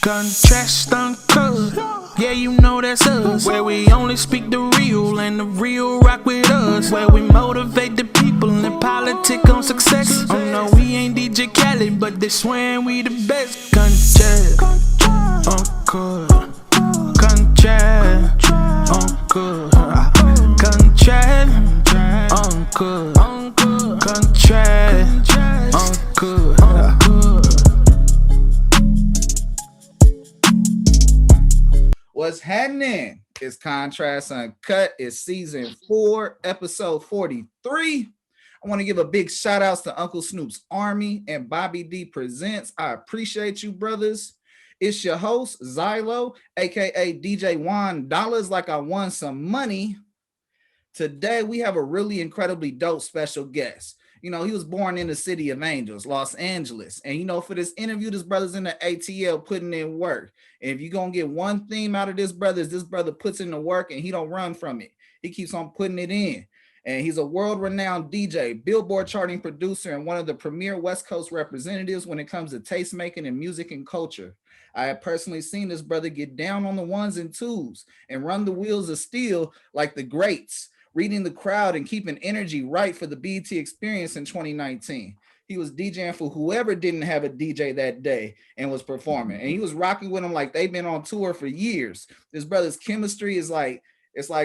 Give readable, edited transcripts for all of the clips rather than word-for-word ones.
Contrast Uncut, yeah, you know that's us. Where we only speak the real and the real rock with us. Where we motivate the people and politic on success. Oh no, we ain't DJ Khaled, but they swearing we the best. Contrast Uncut, contrast Uncut, contrast Uncut, contrast Uncut. What's happening? It's Contrast Uncut. It's season 4, episode 43. I want to give a big shout out to Uncle Snoop's Army and Bobby D Presents. I appreciate you, brothers. It's your host, Zylo, aka DJ $1 like I won some money. Today, we have a really incredibly dope special guest. You know, he was born in the city of Angels, Los Angeles. And, you know, for this interview, this brother's in the ATL putting in work. And if you're going to get one theme out of this brother, is this brother puts in the work and he don't run from it. He keeps on putting it in. And he's a world-renowned DJ, Billboard charting producer, and one of the premier West Coast representatives when it comes to taste-making and music and culture. I have personally seen this brother get down on the ones and twos and run the wheels of steel like the greats, reading the crowd and keeping energy right for the BET experience in 2019. He was DJing for whoever didn't have a DJ that day and was performing. And he was rocking with them like they've been on tour for years. This brother's chemistry is like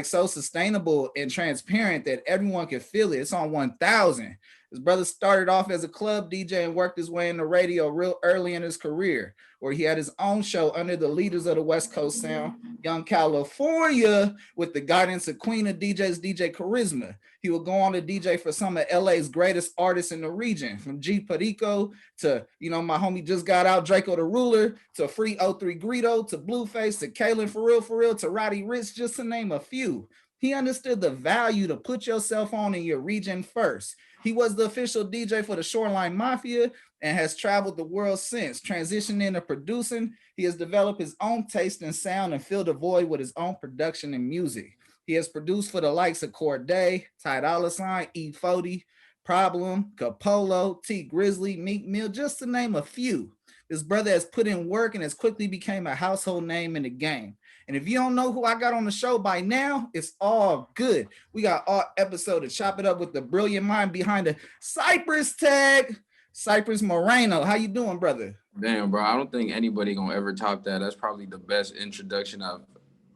so sustainable and transparent that everyone can feel it. It's on 1000. His brother started off as a club DJ and worked his way into radio real early in his career, where he had his own show under the leaders of the West Coast sound, Young California, with the guidance of Queen of DJs, DJ Charisma. He would go on to DJ for some of LA's greatest artists in the region, from G Perico to, you know, my homie just got out, Drakeo The Ruler, to Free 03 Greedo, to Blueface, to Kalen For Real, to Roddy Ricch, just to name a few. He understood the value to put yourself on in your region first. He was the official DJ for the Shoreline Mafia and has traveled the world since. Transitioning into producing, he has developed his own taste and sound and filled a void with his own production and music. He has produced for the likes of Corday, Ty Dolla $ign, E40, Problem, Capolo, T Grizzly, Meek Mill, just to name a few. This brother has put in work and has quickly become a household name in the game. And if you don't know who I got on the show by now, it's all good. We got all episode to chop it up with the brilliant mind behind the Cypress tag, Cypress Moreno. How you doing, brother? Damn, bro. I don't think anybody gonna ever top that. That's probably the best introduction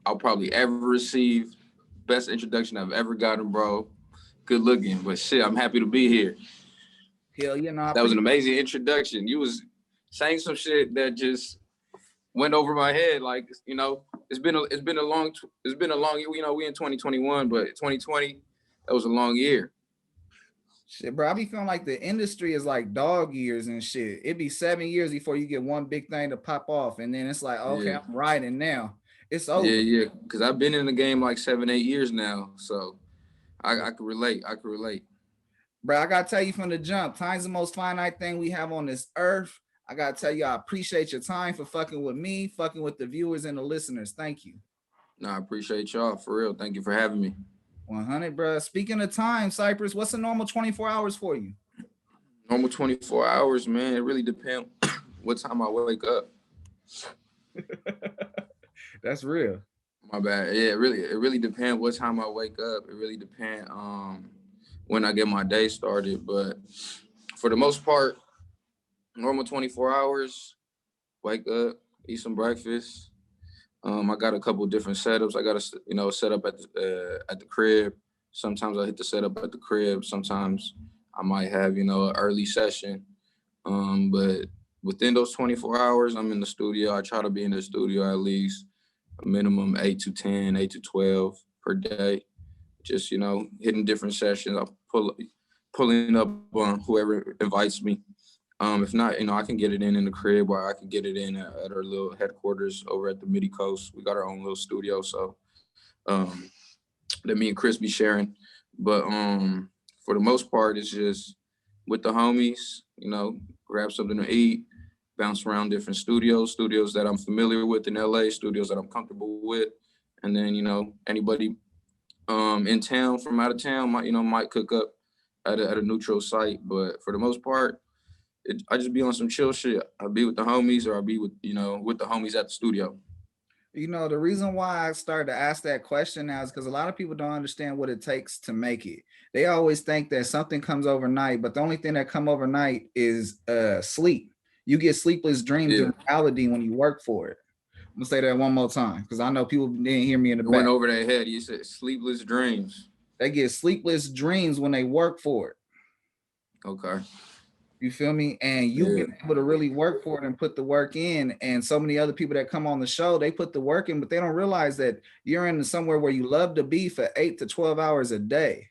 I'll probably ever receive. Best introduction I've ever gotten, bro. Good looking, but shit, I'm happy to be here. Hell, you know, that was an amazing introduction. You was saying some shit that just went over my head. Like, you know, it's been a long, you know, we in 2021, but 2020, that was a long year. Shit, bro, I be feeling like the industry is like dog years and shit. It'd be 7 years before you get one big thing to pop off. And then it's like, okay, yeah. I'm riding now. It's over. Yeah. Because I've been in the game like 7-8 years now. So I could relate. Bro, I got to tell you from the jump, time's the most finite thing we have on this earth. I got to tell you, I appreciate your time for fucking with me, fucking with the viewers and the listeners. Thank you. No, I appreciate y'all, for real. Thank you for having me. 100, bro. Speaking of time, Cypress, what's a normal 24 hours for you? Normal 24 hours, man. It really depends what time I wake up. That's real. My bad. Yeah, it really depends what time I wake up. It really depends when I get my day started. But for the most part, normal 24 hours, wake up, eat some breakfast. I got a couple different setups. I got to, you know, set up at the crib. Sometimes I hit the setup at the crib. Sometimes I might have, you know, an early session. But within those 24 hours, I'm in the studio. I try to be in the studio at least a minimum 8 to 10, 8 to 12 per day. Just, you know, hitting different sessions. I'm pulling up on whoever invites me. If not, you know, I can get it in the crib, or I can get it in at our little headquarters over at the Midi Coast. We got our own little studio, so that me and Chris be sharing. But for the most part, it's just with the homies, you know, grab something to eat, bounce around different studios that I'm familiar with in LA, studios that I'm comfortable with. And then, you know, anybody in town from out of town might cook up at a neutral site. But for the most part, I just be on some chill shit. I be with the homies, or I be with with the homies at the studio. You know, the reason why I started to ask that question now is because a lot of people don't understand what it takes to make it. They always think that something comes overnight, but the only thing that come overnight is sleep. You get sleepless dreams in reality when you work for it. I'm gonna say that one more time because I know people didn't hear me in the back. Went over their head. You said sleepless dreams. They get sleepless dreams when they work for it. Okay. You feel me? And you've been able to really work for it and put the work in. And so many other people that come on the show, they put the work in, but they don't realize that you're in somewhere where you love to be for 8 to 12 hours a day.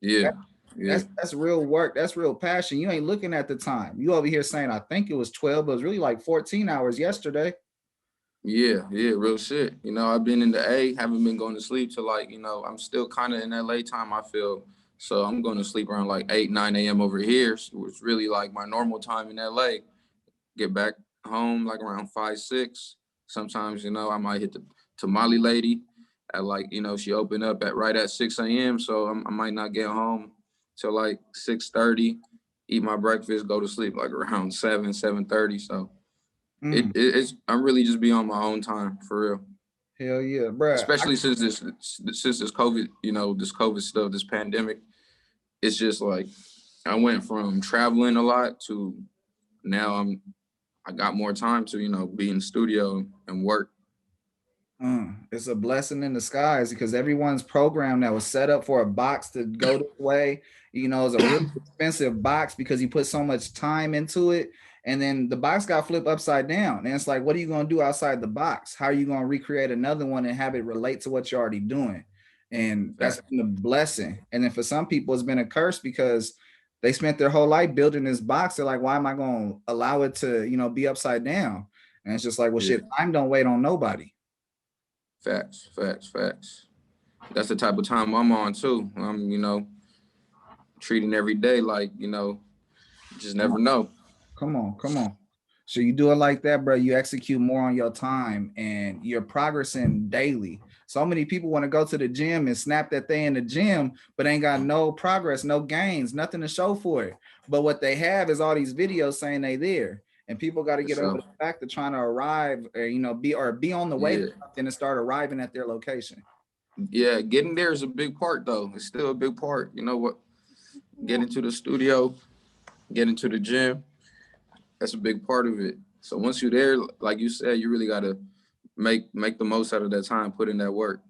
Yeah. That's real work. That's real passion. You ain't looking at the time. You over here saying, I think it was 12, but it was really like 14 hours yesterday. Yeah, real shit. I've been in the A, haven't been going to sleep till I'm still kind of in that late time, I feel. So I'm going to sleep around like 8, 9 a.m. over here, which really like my normal time in LA. Get back home like around 5, 6. Sometimes, I might hit the tamale lady at like, she opened up right at 6 a.m. So I might not get home till like 6:30, eat my breakfast, go to sleep like around 7:30. So I'm really just be on my own time for real. Hell yeah, bro. Especially since this COVID, this COVID stuff, this pandemic, it's just like I went from traveling a lot to now I got more time to, be in the studio and work. It's a blessing in disguise because everyone's program that was set up for a box to go this way, is a really expensive box because you put so much time into it. And then the box got flipped upside down. And it's like, what are you going to do outside the box? How are you going to recreate another one and have it relate to what you're already doing? And that's been a blessing. And then for some people, it's been a curse because they spent their whole life building this box. They're like, why am I going to allow it to, be upside down? And it's just like, well, shit, time don't wait on nobody. Facts. That's the type of time I'm on too. I'm, treating every day like, just never know. Come on. So you do it like that, bro. You execute more on your time and you're progressing daily. So many people want to go to the gym and snap that they in the gym, but ain't got no progress, no gains, nothing to show for it. But what they have is all these videos saying they there. And people got to get over the fact of trying to arrive or, be on the way to something and start arriving at their location. Yeah, getting there is a big part though. It's still a big part. You know what? Getting to the studio, getting to the gym, that's a big part of it. So once you're there, like you said, you really got to make the most out of that time, put in that work.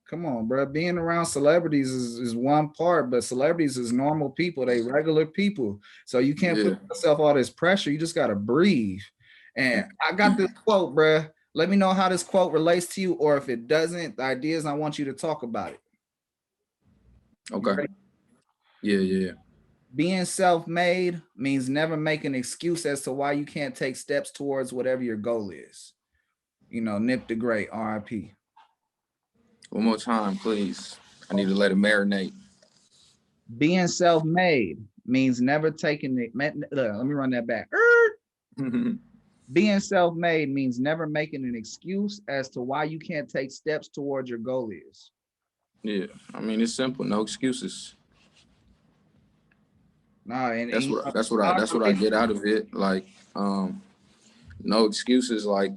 Come on, bro. Being around celebrities is one part, but celebrities is normal people. They regular people. So you can't put yourself all this pressure. You just got to breathe. And I got this quote, bro. Let me know how this quote relates to you, or if it doesn't, the idea is I want you to talk about it. Okay. Yeah. Being self-made means never make an excuse as to why you can't take steps towards whatever your goal is. Nip the Great, RIP. One more time, please. I need to let it marinate. Being self-made means never taking it. Let me run that back. Being self-made means never making an excuse as to why you can't take steps towards your goal is. Yeah, I mean, it's simple. No excuses. Nah, and that's what I get out of it. Like, no excuses. Like,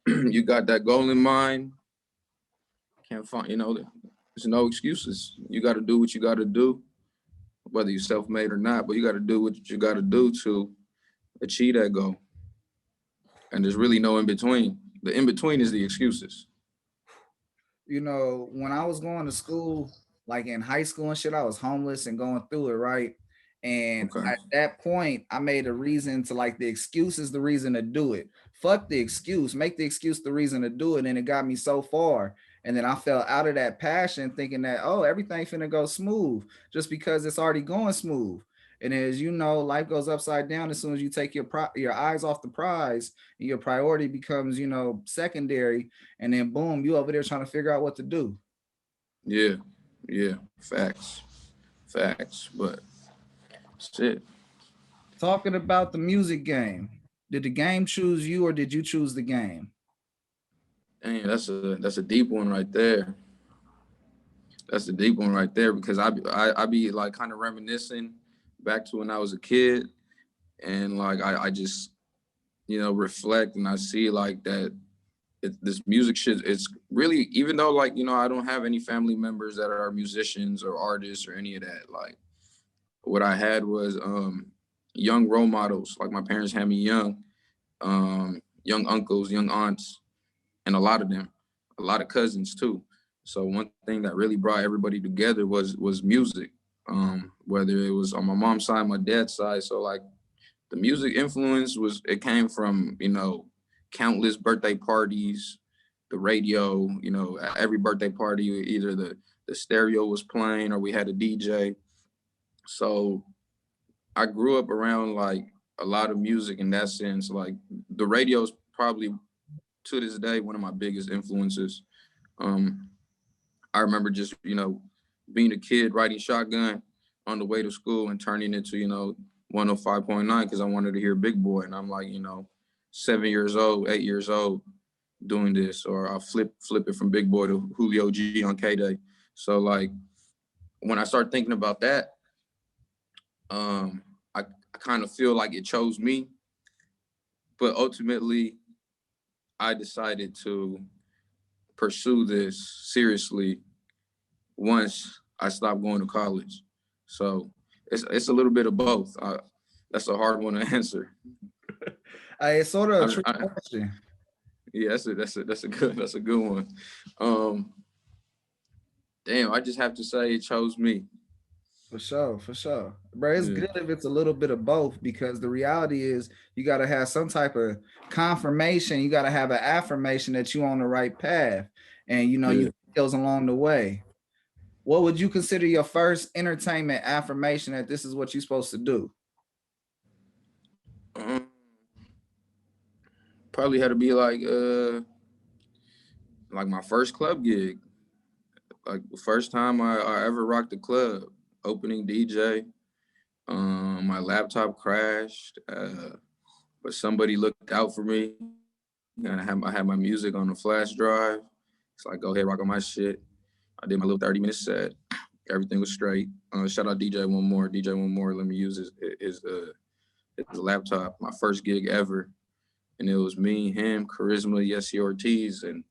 you got that goal in mind. Can't find, there's no excuses. You got to do what you got to do, whether you're self-made or not. But you got to do what you got to do to achieve that goal. And there's really no in between. The in between is the excuses. When I was going to school, like in high school and shit, I was homeless and going through it, right? And at that point, I made a reason to like the excuse is the reason to do it. Fuck the excuse, make the excuse the reason to do it. And it got me so far. And then I fell out of that passion thinking that, everything finna go smooth just because it's already going smooth. And as you know, life goes upside down as soon as you take your eyes off the prize and your priority becomes, secondary. And then boom, you over there trying to figure out what to do. Yeah. Facts. But shit. Talking about the music game. Did the game choose you or did you choose the game? Dang, that's a deep one right there. that's the deep one right there, because I be like kind of reminiscing back to when I was a kid, and like I just, you know, reflect, and I see like that this music shit, it's really, even though like, you know, I don't have any family members that are musicians or artists or any of that, like what I had was young role models. Like my parents had me young, young uncles, young aunts, and a lot of cousins too. So one thing that really brought everybody together was music. Whether it was on my mom's side, my dad's side. So like the music influence it came from, you know, countless birthday parties, the radio, you know, at every birthday party, either the stereo was playing or we had a DJ. So I grew up around like a lot of music in that sense. Like the radio is probably to this day one of my biggest influences. I remember just, you know, being a kid riding shotgun on the way to school and turning it to, you know, 105.9 because I wanted to hear Big Boy. And I'm like, you know, 7 years old, 8 years old doing this, or I'll flip it from Big Boy to Julio G on K-Day. So like when I start thinking about that, I kind of feel like it chose me, but ultimately I decided to pursue this seriously once I stopped going to college. So it's a little bit of both. That's a hard one to answer. It's sort of a tricky question. Yeah, that's a good one. Damn, I just have to say it chose me. For sure. Bro, it's good if it's a little bit of both, because the reality is you got to have some type of confirmation. You got to have an affirmation that you're on the right path, and, you know, you goes along the way. What would you consider your first entertainment affirmation that this is what you're supposed to do? Probably had to be like my first club gig. Like the first time I ever rocked a club, opening DJ. My laptop crashed, but somebody looked out for me, and I had my music on the flash drive. It's like, go ahead, rock on my shit. I did my little 30-minute set. Everything was straight. Shout out DJ One More. DJ One More let me use his laptop. My first gig ever, and it was me, him, Charisma, Yessie Ortiz, and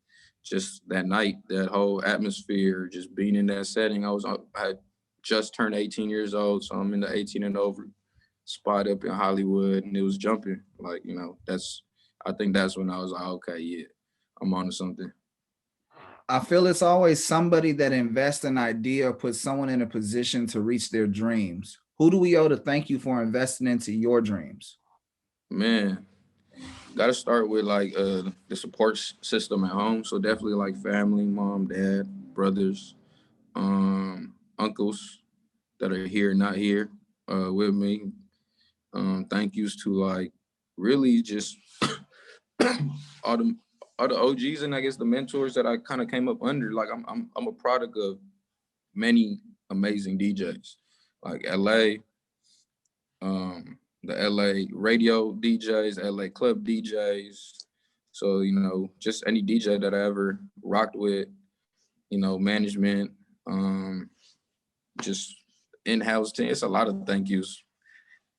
just that night, that whole atmosphere, just being in that setting. I had just turned 18 years old, so I'm in the 18 and over spot up in Hollywood, and it was jumping. Like, you know, I think that's when I was like, okay, yeah, I'm on to something. I feel it's always somebody that invests in an idea or puts someone in a position to reach their dreams. Who do we owe to thank you for investing into your dreams? Man, got to start with like the support system at home. So definitely like family, mom, dad, brothers, uncles that are here, not here with me. Thank yous to like really just all the OGs and I guess the mentors that I kind of came up under. Like I'm a product of many amazing DJs, like LA, the LA radio DJs, LA club DJs. So, you know, just any DJ that I ever rocked with, you know, management, just in-house team. It's a lot of thank yous.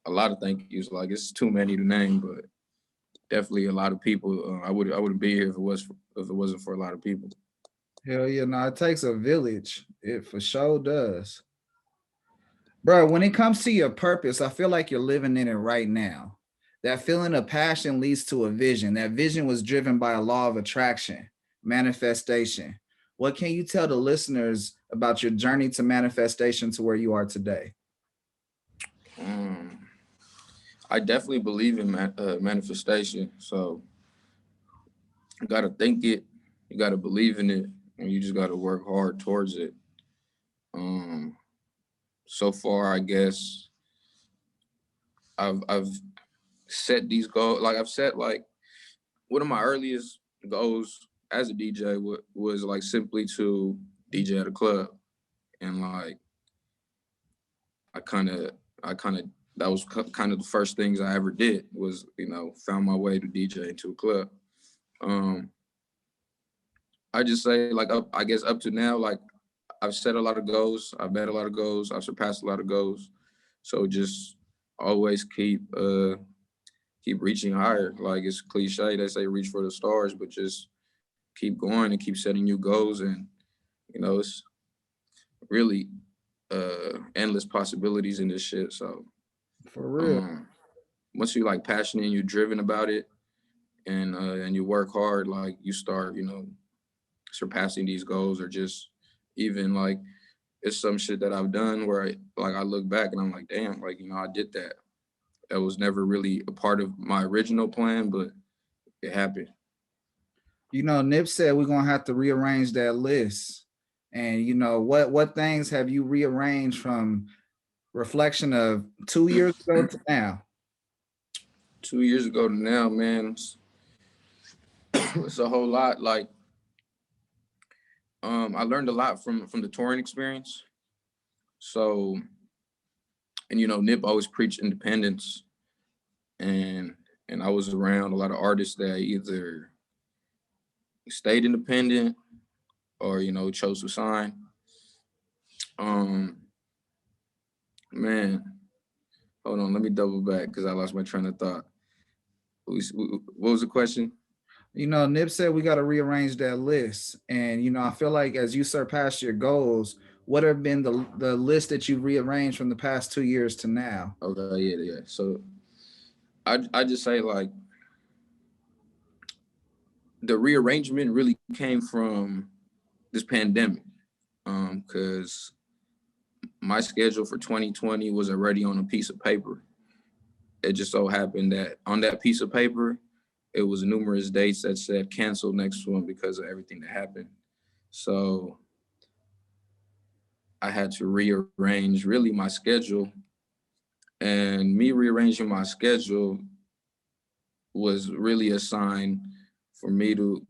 Like it's too many to name, but definitely a lot of people. I wouldn't be here if it wasn't for a lot of people. Hell yeah, no, it takes a village. It for sure does. Bro, when it comes to your purpose, I feel like you're living in it right now. That feeling of passion leads to a vision. That vision was driven by a law of attraction, manifestation. What can you tell the listeners about your journey to manifestation to where you are today? I definitely believe in manifestation. So you got to think it, you got to believe in it, and you just got to work hard towards it. So far, I guess I've set these goals. Like I've set like one of my earliest goals as a DJ was like simply to DJ at a club, and like I kind of that was kind of the first things I ever did was, you know, found my way to DJ into a club. I just say like I guess up to now, like I've set a lot of goals. I've met a lot of goals. I've surpassed a lot of goals. So just always keep reaching higher. Like it's cliche, they say reach for the stars, but just keep going and keep setting new goals. And, it's really endless possibilities in this shit. So For real. Once you like passionate and you're driven about it and you work hard, like you start, surpassing these goals, or just even like it's some shit that I've done where I look back and I'm like, damn, like, I did that. That was never really a part of my original plan, but it happened. Nip said we're gonna have to rearrange that list. And what things have you rearranged from reflection of 2 years ago to now? 2 years ago to now, man, it's a whole lot. Like, I learned a lot from the touring experience. So, and Nip always preached independence, and I was around a lot of artists that either stayed independent or chose to sign. Man, hold on, let me double back because I lost my train of thought. What was the question? Nip said we got to rearrange that list. And, I feel like as you surpass your goals, what have been the list that you rearranged from the past 2 years to now? Okay, yeah. So I just say like the rearrangement really came from this pandemic. Because my schedule for 2020 was already on a piece of paper. It just so happened that on that piece of paper, it was numerous dates that said canceled next to them because of everything that happened. So I had to rearrange really my schedule. And me rearranging my schedule was really a sign for me to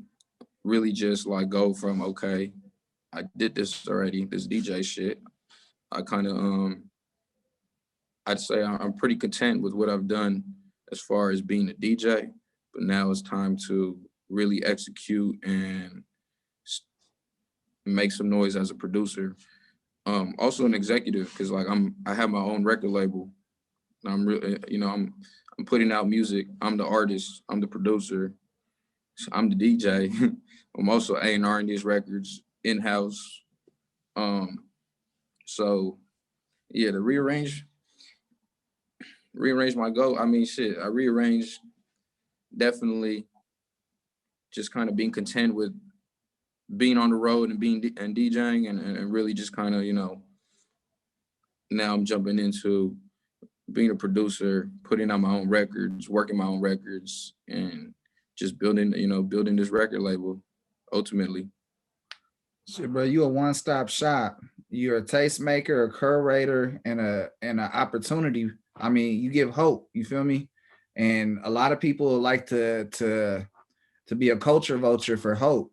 really just like go from, okay, I did this already, this DJ shit. I kind of, I'd say I'm pretty content with what I've done as far as being a DJ, but now it's time to really execute and make some noise as a producer. Also an executive, because like I have my own record label. I'm really, I'm putting out music. I'm the artist. I'm the producer. I'm the DJ. I'm also A&R in these records in-house. So yeah, to rearrange my goal. I mean, shit, I rearranged definitely just kind of being content with being on the road and DJing and really just kind of, now I'm jumping into being a producer, putting out my own records, working my own records, and just building this record label ultimately. Shit, bro, you a one-stop shop. You're a tastemaker, a curator, and an opportunity. I mean, you give hope. You feel me? And a lot of people like to be a culture vulture for hope.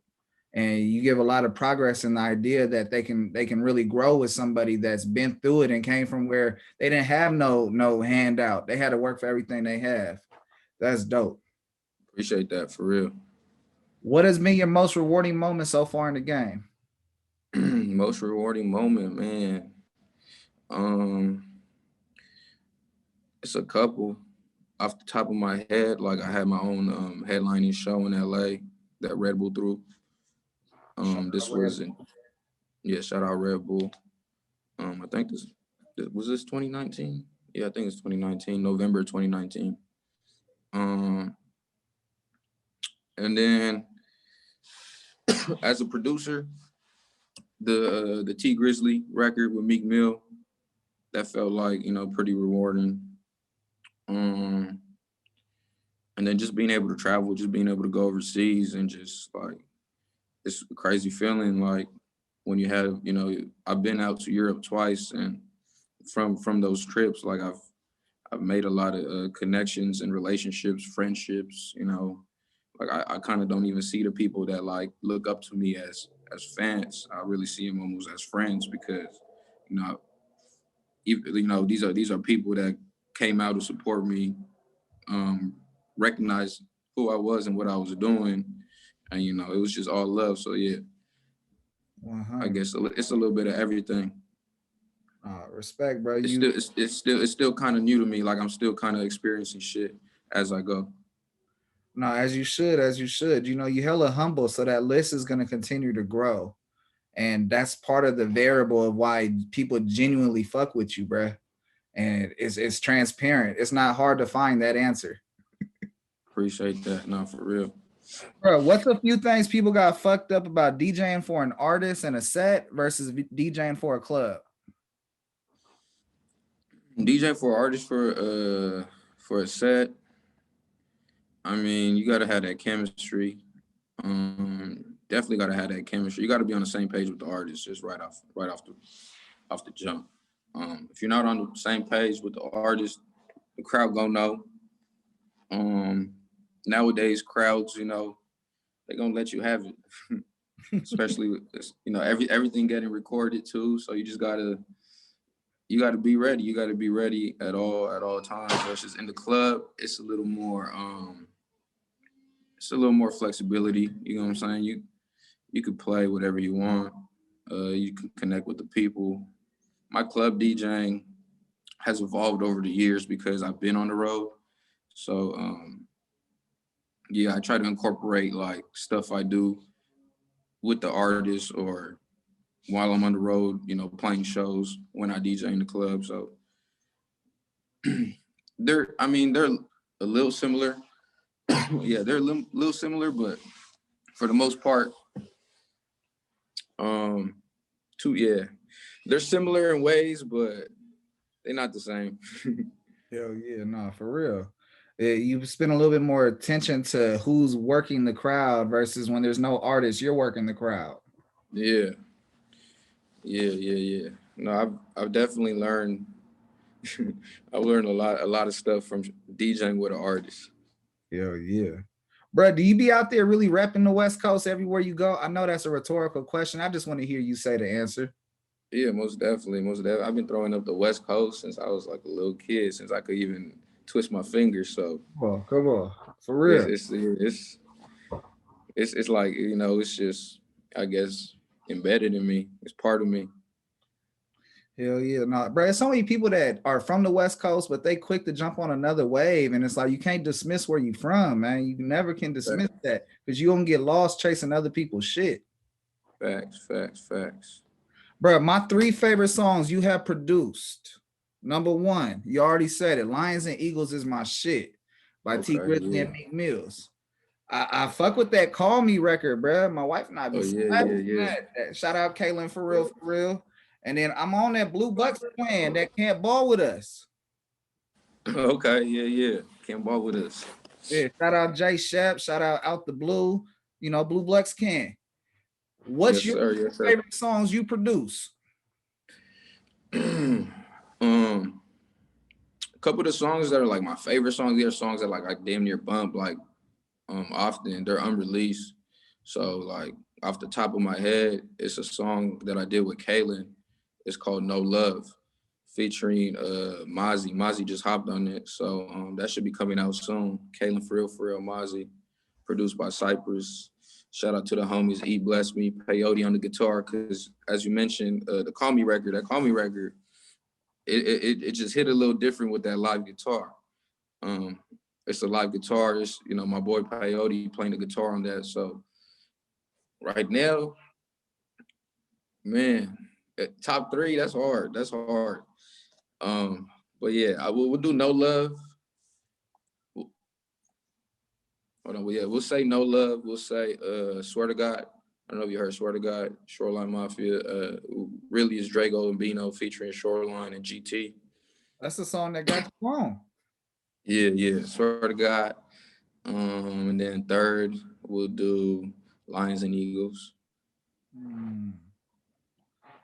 And you give a lot of progress in the idea that they can really grow with somebody that's been through it and came from where they didn't have no handout. They had to work for everything they have. That's dope. Appreciate that, for real. What has been your most rewarding moment so far in the game? Most rewarding moment, man. It's a couple. Off the top of my head, like I had my own headlining show in LA that Red Bull threw. This was shout out Red Bull. I think this 2019? Yeah, I think it's 2019, November 2019. And then as a producer, the T Grizzly record with Meek Mill, that felt like, pretty rewarding. And then just being able to travel, just being able to go overseas, and just like, it's a crazy feeling. Like when you have, I've been out to Europe twice, and from those trips, like I've made a lot of connections and relationships, friendships, like I kind of don't even see the people that like look up to me as fans. I really see them almost as friends, because, these are people that came out to support me, recognize who I was and what I was doing. And, it was just all love. So, yeah. I guess it's a little bit of everything. Respect, bro. It's still kind of new to me. Like I'm still kind of experiencing shit as I go. No, as you should. You know, you hella humble, so that list is gonna continue to grow, and that's part of the variable of why people genuinely fuck with you, bro. And it's transparent. It's not hard to find that answer. Appreciate that. No, for real. Bro, what's a few things people got fucked up about DJing for an artist and a set versus DJing for a club? DJing for an artist for a set. I mean, you gotta have that chemistry. Definitely gotta have that chemistry. You gotta be on the same page with the artist, just right off the jump. If you're not on the same page with the artist, the crowd gonna know. Nowadays, crowds, you know, they gonna let you have it, especially with this, you know, everything getting recorded too. So you just gotta be ready. You gotta be ready at all times. Versus in the club, it's a little more flexibility. You know what I'm saying? You could play whatever you want. You can connect with the people. My club DJing has evolved over the years because I've been on the road. So yeah, I try to incorporate like stuff I do with the artist or while I'm on the road, you know, playing shows when I DJ in the club. So they're a little similar. Yeah, they're a little similar, but for the most part, they're similar in ways, but they're not the same. Hell yeah, no, for real. You spend a little bit more attention to who's working the crowd versus when there's no artist, you're working the crowd. Yeah. No, I've definitely learned. I've learned a lot of stuff from DJing with an artist. Hell yeah. Bro, do you be out there really repping the West Coast everywhere you go? I know that's a rhetorical question. I just want to hear you say the answer. Yeah, most definitely. I've been throwing up the West Coast since I was like a little kid, since I could even twist my fingers. So come on, for real. It's like, you know, it's just, I guess, embedded in me. It's part of me. Hell yeah, no, bro. There's so many people that are from the West Coast, but they quick to jump on another wave, and it's like you can't dismiss where you from, man. You never can dismiss that because you gonna get lost chasing other people's shit. Facts. Bro, my 3 favorite songs you have produced. Number 1, you already said it. Lions and Eagles is my shit by T Grizzly and Meek Mills. I fuck with that Call Me record, bro. My wife and I be that. Shout out Kaylin for real. And then I'm on that Blue Bucks plan that Can't Ball With Us. Okay, yeah. Can't Ball With Us. Yeah, shout out Jay Shep. Shout out the Blue. You know, Blue Bucks can. What's your favorite songs you produce? A couple of the songs that are like my favorite songs, they're songs that like I damn near bump like often. They're unreleased. So like off the top of my head, it's a song that I did with Kaylin. It's called No Love, featuring Mozzie. Mozzie just hopped on it. So that should be coming out soon. Kaylin for real, Mozzie, produced by Cypress. Shout out to the homies, E Bless Me, Peyote on the guitar, because as you mentioned, the Call Me record, it just hit a little different with that live guitar. It's a live guitar. It's, you know, my boy Peyote playing the guitar on that. So right now, man, top 3, that's hard. But yeah, we'll do No Love. Hold on, we'll say No Love. We'll say Swear to God. I don't know if you heard Swear to God, Shoreline Mafia. Really is Drakeo and Bino featuring Shoreline and GT. That's the song that got you on. Yeah, Swear to God. And then 3rd, we'll do Lions and Eagles.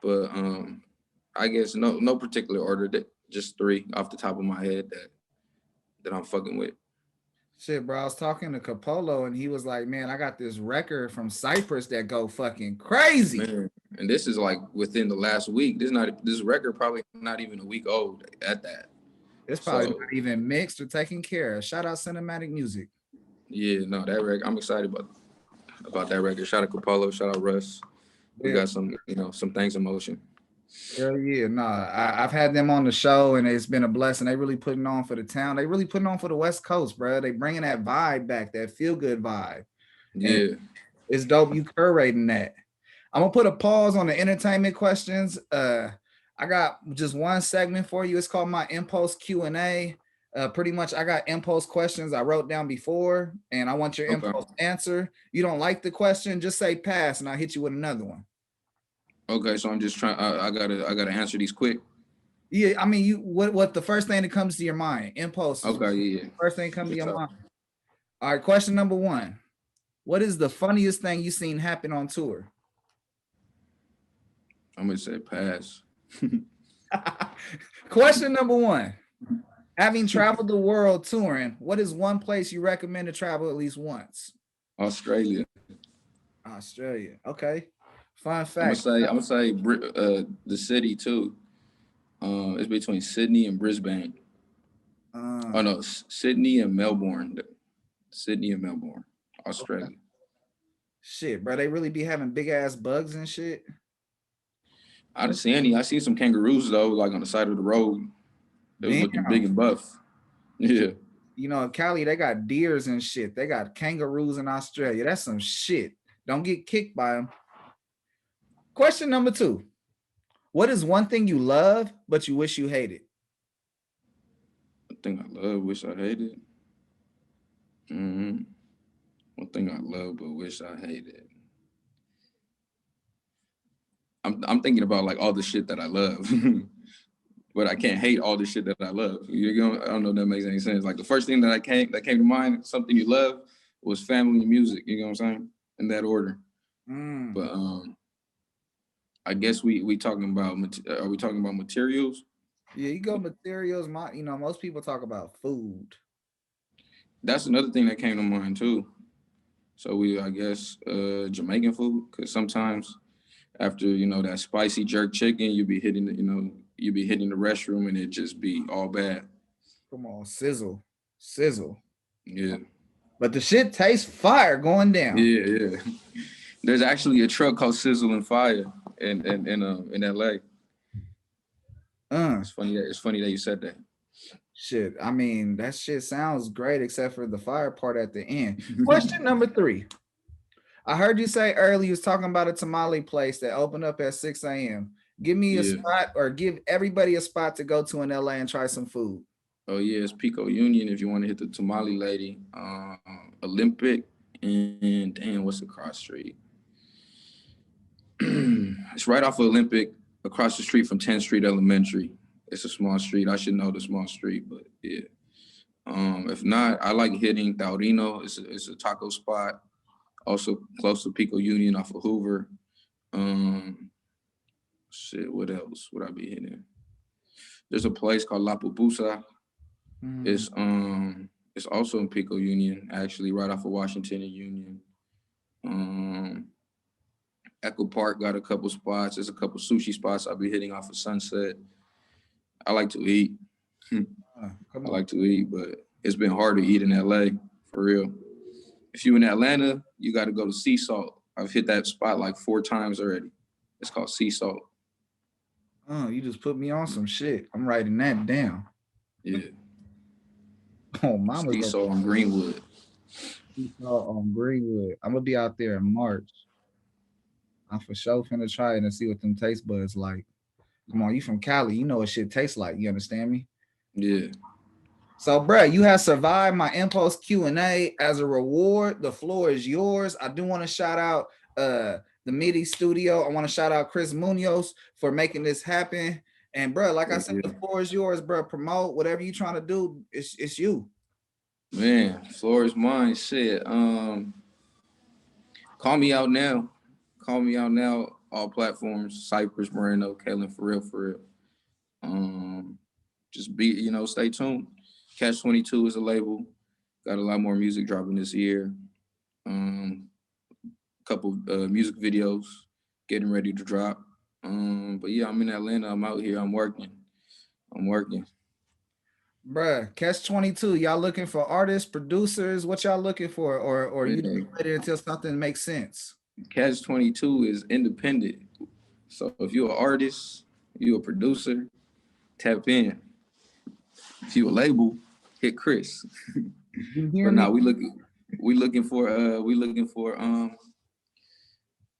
But I guess no particular order, just 3 off the top of my head that I'm fucking with. Shit, bro, I was talking to Capolo and he was like, man, I got this record from Cypress that go fucking crazy. Man, and this is like within the last week. This record probably not even a week old at that. It's probably not even mixed or taken care of. Shout out Cinematic Music. Yeah, no, that record, I'm excited about that record. Shout out Capolo, shout out Russ. we got some, some things in motion. Hell yeah, nah. I've had them on the show, and it's been a blessing. They really putting on for the town. They really putting on for the West Coast, bro. They bringing that vibe back, that feel good vibe. Yeah, And it's dope. You curating that. I'm gonna put a pause on the entertainment questions. I got just one segment for you. It's called my impulse Q&A. Pretty much, I got impulse questions I wrote down before, and I want your impulse answer. You don't like the question, just say pass, and I'll hit you with another one. Okay, so I'm just trying. I gotta answer these quick. Yeah, I mean, what the first thing that comes to your mind? Impulse. Okay, yeah. First thing comes to your mind. All right, question number one. What is the funniest thing you've seen happen on tour? I'm gonna say pass. Question number one. Having traveled the world touring, what is one place you recommend to travel at least once? Australia. Australia. Okay. Fun fact. I'm gonna say the city too. It's between Sydney and Brisbane. Oh no, Sydney and Melbourne. Sydney and Melbourne, Australia. Okay. Shit, bro, they really be having big ass bugs and shit. I didn't see any. I see some kangaroos though, like on the side of the road. They was looking big and buff. Yeah. You know, in Cali, they got deers and shit. They got kangaroos in Australia. That's some shit. Don't get kicked by them. Question number two. What is one thing you love, but you wish you hated? One thing I love, wish I hated? One thing I love, but wish I hated. I'm thinking about like all the shit that I love. But I can't hate all the shit that I love. I don't know if that makes any sense. Like the first thing that came to mind, something you love, was family and music. You know what I'm saying? In that order. But I guess we talking about. Are we talking about materials? Yeah, you go materials. Most people talk about food. That's another thing that came to mind too. So I guess Jamaican food, because sometimes after that spicy jerk chicken, you be hitting the restroom and it just be all bad. Come on, sizzle. Yeah. But the shit tastes fire going down. Yeah. There's actually a truck called Sizzle and Fire in LA. It's funny that you said that. Shit, I mean, that shit sounds great except for the fire part at the end. Question number 3. I heard you say earlier you was talking about a tamale place that opened up at 6 a.m. Give me a spot, or give everybody a spot to go to in LA and try some food. Oh yeah, it's Pico Union if you want to hit the tamale lady. Olympic and damn, what's the cross street? It's right off of Olympic, across the street from 10th Street Elementary. It's a small street. I should know the small street, but yeah. If not, I like hitting Taurino. It's a taco spot, also close to Pico Union off of Hoover. What else would I be hitting? There's a place called La Pupusa. It's also in Pico Union, actually, right off of Washington and Union. Echo Park got a couple spots. There's a couple sushi spots I'll be hitting off of Sunset. I like to eat. But it's been hard to eat in LA, for real. If you in Atlanta, you got to go to Sea Salt. I've hit that spot like 4 times already. It's called Sea Salt. Oh, you just put me on some shit. I'm writing that down. Yeah. Oh, mama. Sea Salt on Greenwood. Sea Salt on Greenwood. I'm gonna be out there in March. I'm for sure finna try it and see what them taste buds like. Come on, you from Cali. You know what shit tastes like. You understand me? Yeah. So, bruh, you have survived my impulse Q&A. As a reward, the floor is yours. I do want to shout out the MIDI studio. I want to shout out Chris Munoz for making this happen. And, bruh, like I said, the floor is yours, bruh. Promote whatever you're trying to do. It's you. Man, floor is mine. Shit. Call me out now. All platforms. Cypress Moreno, Kalen, for real. Just stay tuned. Catch 22 is a label. Got a lot more music dropping this year. Couple music videos getting ready to drop. But yeah, I'm in Atlanta. I'm out here. I'm working. Bruh, Catch 22. Y'all looking for artists, producers? What y'all looking for? Or you waiting until something makes sense? Catch 22 is independent. So if you're an artist, you're a producer, tap in. If you a label, hit Chris. But now we looking for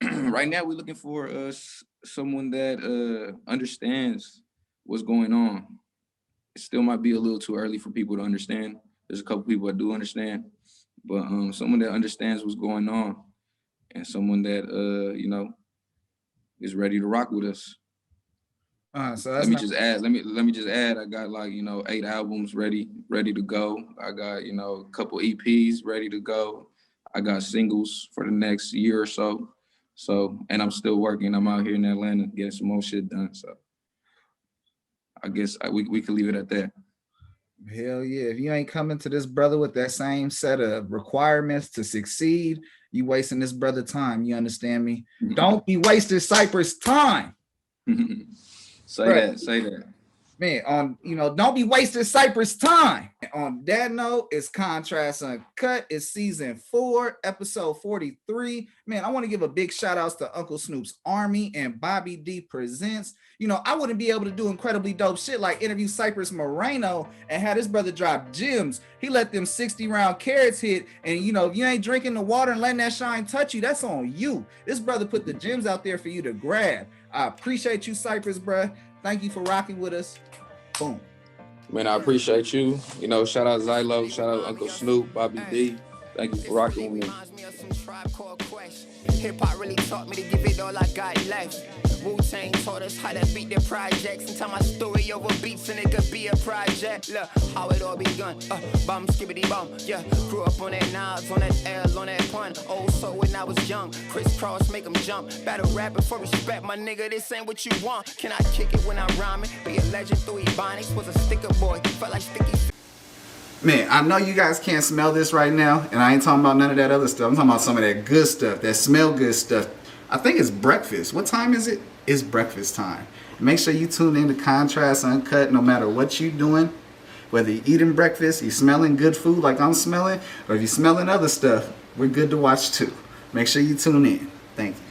right now we're looking for someone that understands what's going on. It still might be a little too early for people to understand. There's a couple people that do understand, but someone that understands what's going on and someone that is ready to rock with us. So let me just add. I got 8 albums ready to go. I got a couple EPs ready to go. I got singles for the next year or so. And I'm still working. I'm out here in Atlanta getting some more shit done. So I guess we could leave it at that. Hell yeah! If you ain't coming to this brother with that same set of requirements to succeed, you wasting this brother time. You understand me? Don't be wasting Cypress time. Say that. Man, don't be wasting Cypress time. On that note, it's Contrast Uncut. It's season 4, episode 43. Man, I want to give a big shout out to Uncle Snoop's Army and Bobby D Presents. I wouldn't be able to do incredibly dope shit like interview Cypress Moreno and have this brother drop gems. He let them 60-round carrots hit, and if you ain't drinking the water and letting that shine touch you, that's on you. This brother put the gems out there for you to grab. I appreciate you, Cypress, bruh. Thank you for rocking with us. Boom. Man, I appreciate you. Shout out Zylo, shout out Uncle Snoop, Bobby D. Thank you for rocking with me. Hip-hop really taught me to give it all I got left. Wu-Tang taught us how to beat the projects and tell my story over beats and it could be a project. Look how it all begun. Bum skibbity bum. Yeah, grew up on that Nas, on that L, on that pun. Old soul when I was young. Crisscross make them jump. Battle rapping for respect, my nigga. This ain't what you want. Can I kick it when I'm rhyming? Be a legend through Ebonics. Was a sticker boy. Felt like sticky. Man, I know you guys can't smell this right now, and I ain't talking about none of that other stuff. I'm talking about some of that good stuff, that smell good stuff. I think it's breakfast. What time is it? It's breakfast time. Make sure you tune in to Contrast Uncut no matter what you're doing. Whether you're eating breakfast, you're smelling good food like I'm smelling, or if you're smelling other stuff, we're good to watch too. Make sure you tune in. Thank you.